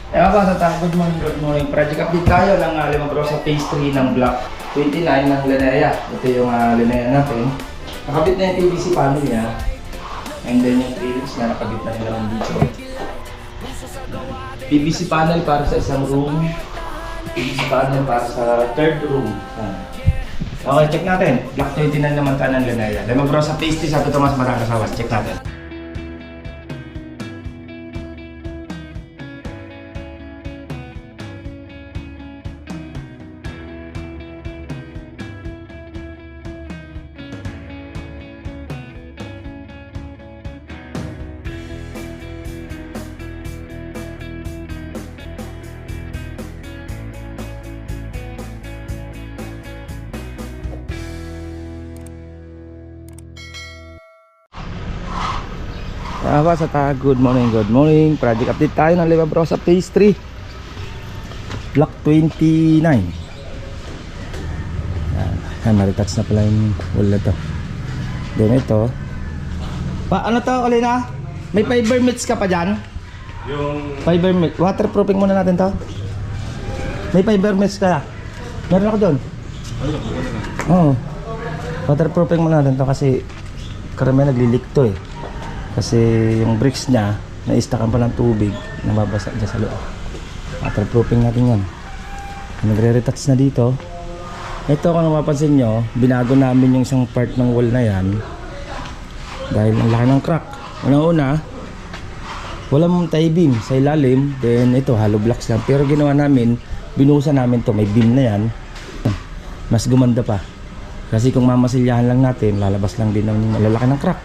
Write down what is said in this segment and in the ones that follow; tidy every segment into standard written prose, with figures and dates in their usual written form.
Mga bata, good morning. Project update tayo ng Limang Bro sa phase 3 ng block 29 ng Linea. Ito yung Linea natin. Nakabit na yung PVC panel niya. And then yung trailings na nakabit na nila dito. PVC panel para sa isang room. PVC panel para sa third room. Okay, check natin. Block 29 naman tayo ng Linea. Limang Bro sa phase 3, sabi Tomas Marakasawas. Check natin. Good morning. Project update tayo ng Limang Bro sa phase 3 block 29. Yan, na-retouch na pala yung wall na to. Then ito ano to, Olina? May fiber mats ka pa dyan? Yung fiber mat, waterproofing muna natin to. May fiber mats ka? Meron ako doon. Oo, waterproofing muna natin to kasi karamihan naglilik to eh. Kasi yung bricks niya na-istakan pa ng tubig, nababasa dyan sa loob. Waterproofing natin yan. Nagre-retouch na dito. Ito, kung mapapansin nyo, binago namin yung isang part ng wall na yan dahil ang laki ng crack. Una-una, walang tie beam sa ilalim. Then ito, hollow blocks lang. Pero ginawa namin, binuhusan namin to, may beam na yan. Mas gumanda pa. Kasi kung mamasilyahan lang natin, lalabas lang din ng malalaki ng crack.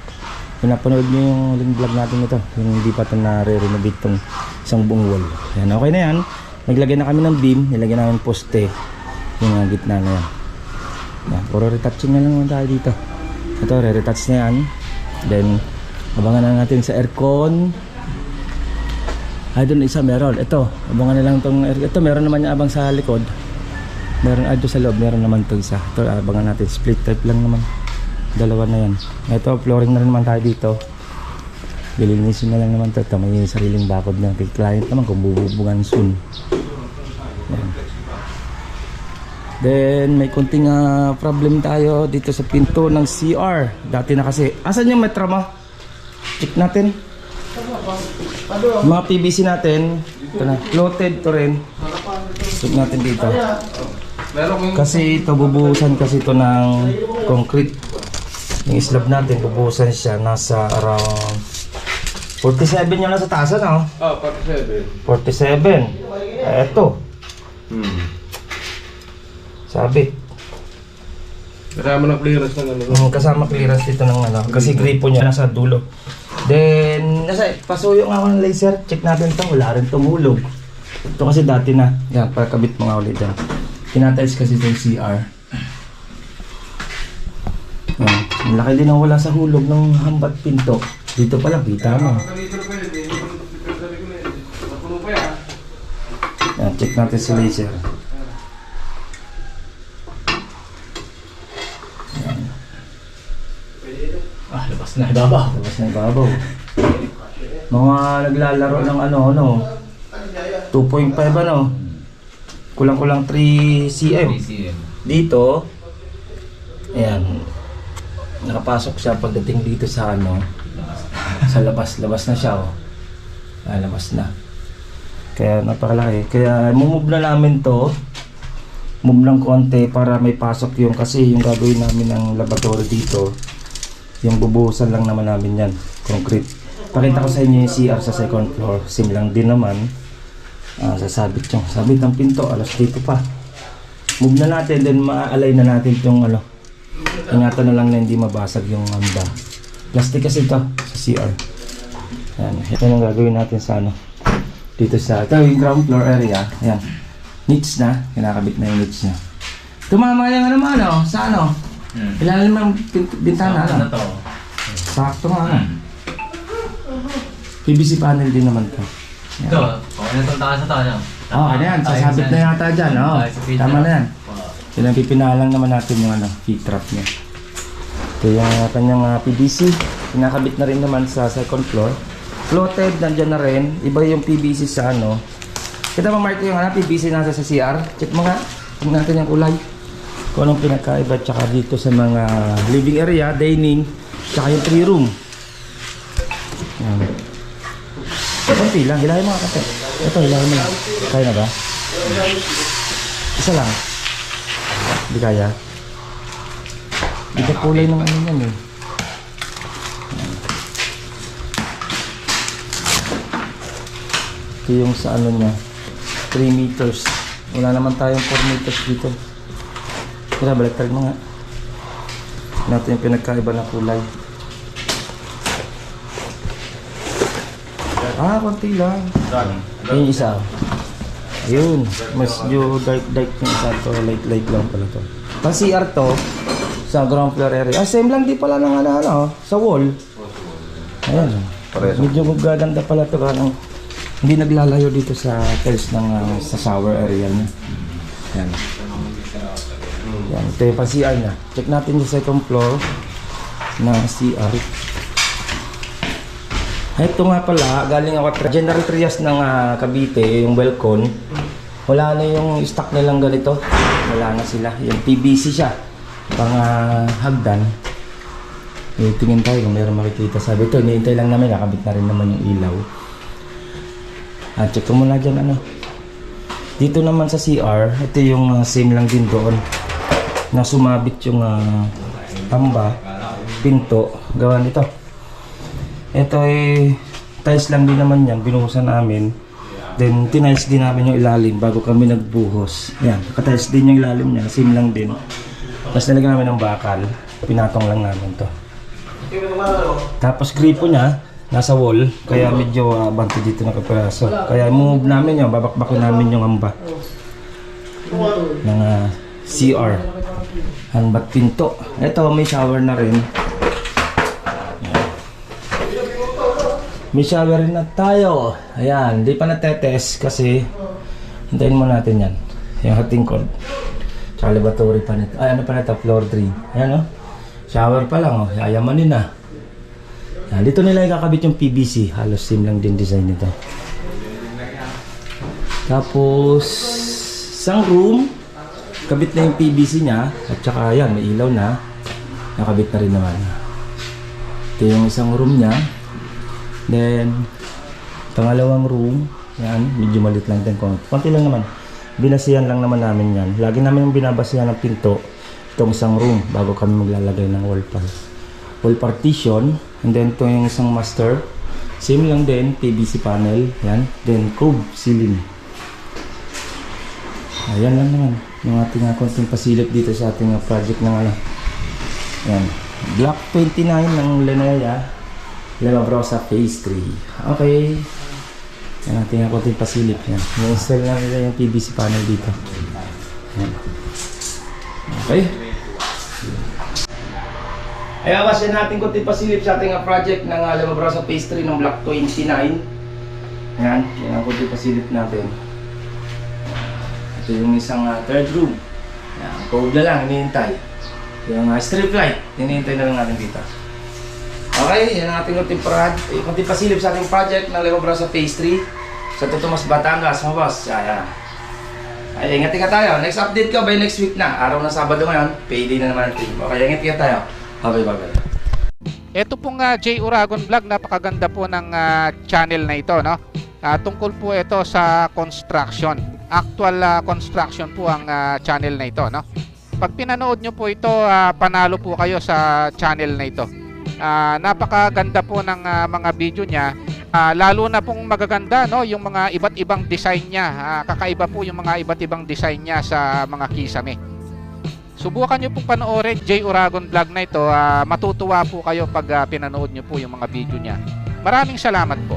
Pinapanood nyo yung huling vlog natin ito, yung hindi pa ito na-renovate itong isang buong wall. Yan, okay na yan. Naglagay na kami ng beam, nilagay namin poste yung gitna na yan. Yan, puro retouching na lang naman tayo dito. Ito, re-retouch na yan. Then abangan na natin sa aircon. Ay, doon isa meron. Ito, abangan na lang itong aircon. Ito, meron naman yung abang sa likod. Meron, ay doon sa loob, meron naman ito isa. Ito, abangan natin, split type lang naman. Dalawa na yan. Ito, flooring na rin naman tayo dito. Bilinisin na lang naman ito. Ito, may sariling bakod na kay client naman kung bububugan soon. Yan. Then may kunting problem tayo dito sa pinto ng CR. Dati na kasi, asan yung metra mo? Check natin. Mga PVC natin, ito na, floated to rin. Check natin dito. Kasi ito, bubuhusan kasi ito ng concrete. Yung slab natin, bubuhusan siya nasa around 47 yung nasa taas, ano? 47. 47. Eto. Sabit. Kasama ng clearance ng ano. Kasama clearance dito ng ano. Kasi gripo niya nasa dulo. Then, pasuyo nga ako ng laser. Check natin ito. Wala rin tumulog. Ito kasi dati na. Yan, para kabit mga ulit dyan. Pinatiles kasi itong CR. Yan. Ang laki din ang wala sa hulog ng hambat pinto. Dito pala, kita mo. Yan, check natin sa laser. Yan. Labas na ibabaw. Labas na ibabaw. Mga naglalaro ng ano. 2.5 ano. Kulang-kulang 3 cm. Dito, ayan. Nakapasok siya pagdating dito sa ano, sa labas na siya, oh. Labas na. Kaya napakalaki. Kaya move na namin to. Move ng konti para may pasok yung, kasi yung gagawin namin ng laboratory dito, yung bubuhusan lang naman namin yan, concrete. Pakita ko sa inyo yung CR sa second floor. Same lang din naman. Sasabit yung sabit ng pinto, alas dito pa. Move na natin, then ma-align na natin yung ano. Ingatan na lang na hindi mabasag yung amba. Plastic kasi ito sa CR. Yan, ito yung gagawin natin sa ano. Dito sa, ito yung ground floor area. Ayan, niche na, kinakabit na yung niche na. Tumama yung ano ano, sa ano. Ilalim ng bintana ano. Sakto nga ano. PVC panel din naman to. Yan. Ito, okay na itong takas na tayo. Okay na yan, sasabit na yata dyan. Tama na yan. Pinapipinalang naman natin yung ano, heat trap niya. Ito yung kanyang PVC. Pinakabit na rin naman sa second floor. Floated, nandyan na rin. Iba yung PVC sa ano, Kita mo Mark yung PVC nasa sa CR. Check mo nga. Tingnan natin yung kulay. Kung anong pinagkaiba. Tsaka dito sa mga living area, dining, tsaka yung 3 room. Yan. Konti lang. Hilahin mo nga kasi. Ito, hilahin mo lang. Kaya na ba? Isa lang. Hindi kaya. Hindi ka kulay ng ano yan eh. Ito yung sa ano niya. 3 meters. Wala naman tayong 4 meters dito. Kaya baliktad mo nga. Natin yung pinagkaiba ng kulay. Konti lang. Yung isa. Ayun. Mas yung dark yung isa to. Light lang pala to. Pang CR to. Sa ground floor area. Same lang di pala ng ano. Sa wall. Ayan. Medyo gaganda pala to. Hindi naglalayo dito sa tiles ng sa shower area niya. Yan. Yan. Ito yung pa-CR niya. Check natin yung second floor na CR. Ito nga pala, galing ako General Trias ng Cavite, yung Welcon. Wala na yung stock nilang ganito. Wala na sila. Yung PVC siya. Pang hagdan. Tingin tayo kung meron makikita. Sabi ito, hinihintay lang namin. Nakabit na rin naman yung ilaw. Check ko muna dyan ano. Dito naman sa CR, ito yung same lang din doon. Na sumabit yung tamba, pinto, gawa nito. Ito ay tiles lang din naman yan, binuhusan namin. Then tiniles din namin yung ilalim bago kami nagbuhos. Yan, nakatiles din yung ilalim niya, same lang din. Tapos nilagyan namin ng bakal, pinatong lang namin to. Tapos gripo niya, nasa wall, kaya medyo bante dito nakapiraso. Kaya move namin yun, babakbakin namin yung hamba ng CR. Hanbat pinto. Ito, may shower na rin. May shower rin na tayo. Ayan, hindi pa natetest kasi hintayin mo natin yan. Yung hot cord. Tsaka laboratory pa nito. Ay, ano pa nito? Floor 3. Ayan o. Shower pa lang o. Yayamanin na. Yan, dito nila ikakabit yung PVC. Halos same lang din design nito. Tapos isang room, kabit na yung PVC nya. At saka yan, may ilaw na. Nakabit na rin naman. Ito yung isang room nya. Then pangalawang room, yan, medyo malit lang din. Konti lang naman. Binasihan lang naman namin yan. Lagi namin yung binabasihan ng pinto itong isang room bago kami maglalagay ng wall partition. And then ito yung isang master, same lang din, PVC panel, yan. Then cove ceiling. Ayan lang naman yung ating konting pasilip dito sa ating project ng yan, block 29 ng Lenaya Lemabrosa Phase 3. Okay, yan ating konting pasilip yan. I-install na nila yung PVC panel dito. Yan. Okay. Ay, awasin natin konti pasilip sa ating project ng Lemabrosa Phase 3 ng Block 29. Ayan, yan ang konti pasilip natin. Ito yung isang third room. Ayan, code na lang, hinihintay. Yung strip light, hinihintay na lang natin dito. Okay, yan ang ating konti pasilip sa ating project ng Lemabrosa Phase 3 sa Totomas, Batangas, mga boss. Ayan. Ay, ingat ka tayo. Next update ko by next week na. Araw na Sabado ngayon, payday na naman ang team. Okay, ingat ka tayo. Bye-bye. Ito pong J. Uragon Vlog, napakaganda po ng channel na ito, no? Tungkol po ito sa construction. Actual construction po ang channel na ito, no? Pag pinanood nyo po ito, panalo po kayo sa channel na ito. Napakaganda po ng mga video niya. Lalo na pong magaganda, no, yung mga iba't ibang design niya. Kakaiba po yung mga iba't ibang design niya sa mga kisame. Subukan nyo pong panoorin J. Uragon Vlog na ito. Matutuwa po kayo pag pinanood nyo po yung mga video niya. Maraming salamat po.